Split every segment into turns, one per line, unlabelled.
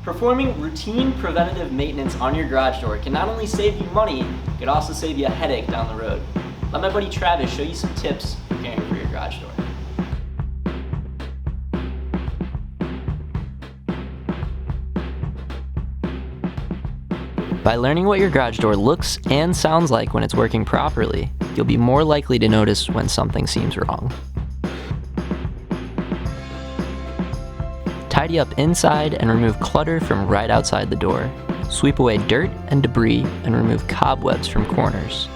Performing routine preventative maintenance on your garage door can not only save you money, it can also save you a headache down the road. Let my buddy Travis show you some tips for caring for your garage door. By learning what your garage door looks and sounds like when it's working properly, you'll be more likely to notice when something seems wrong. Tidy up inside and remove clutter from right outside the door. Sweep away dirt and debris and remove cobwebs from corners.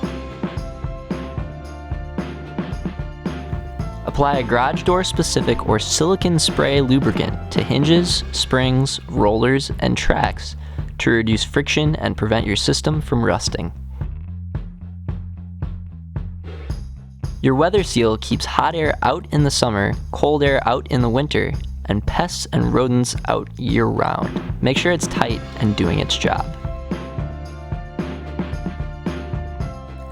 Apply a garage door specific or silicone spray lubricant to hinges, springs, rollers, and tracks to reduce friction and prevent your system from rusting. Your weather seal keeps hot air out in the summer, cold air out in the winter, and pests and rodents out year-round. Make sure it's tight and doing its job.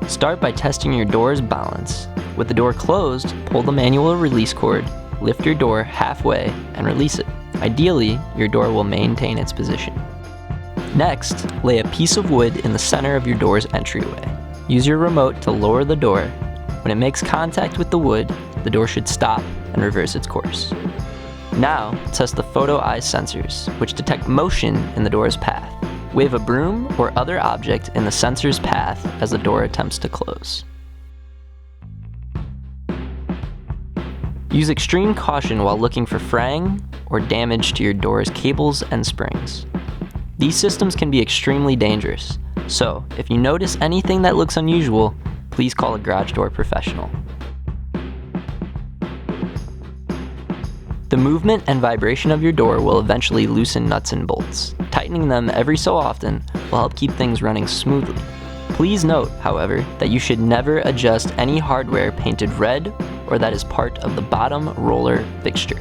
Start by testing your door's balance. With the door closed, pull the manual release cord, lift your door halfway, and release it. Ideally, your door will maintain its position. Next, lay a piece of wood in the center of your door's entryway. Use your remote to lower the door. When it makes contact with the wood, the door should stop and reverse its course. Now, test the photo eye sensors, which detect motion in the door's path. Wave a broom or other object in the sensor's path as the door attempts to close. Use extreme caution while looking for fraying or damage to your door's cables and springs. These systems can be extremely dangerous, so if you notice anything that looks unusual, please call a garage door professional. The movement and vibration of your door will eventually loosen nuts and bolts. Tightening them every so often will help keep things running smoothly. Please note, however, that you should never adjust any hardware painted red or that is part of the bottom roller fixture.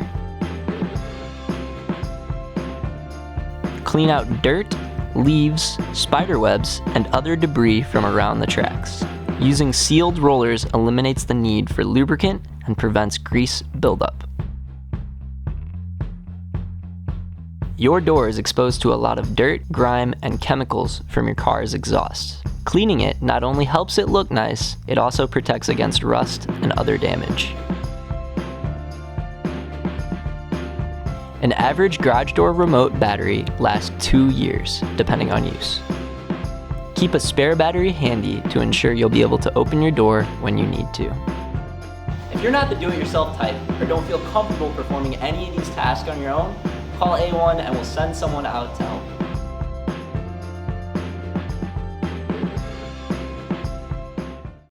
Clean out dirt, leaves, spider webs, and other debris from around the tracks. Using sealed rollers eliminates the need for lubricant and prevents grease buildup. Your door is exposed to a lot of dirt, grime, and chemicals from your car's exhaust. Cleaning it not only helps it look nice, it also protects against rust and other damage. An average garage door remote battery lasts 2 years, depending on use. Keep a spare battery handy to ensure you'll be able to open your door when you need to. If you're not the do-it-yourself type or don't feel comfortable performing any of these tasks on your own, call A1 and we'll send someone out to help.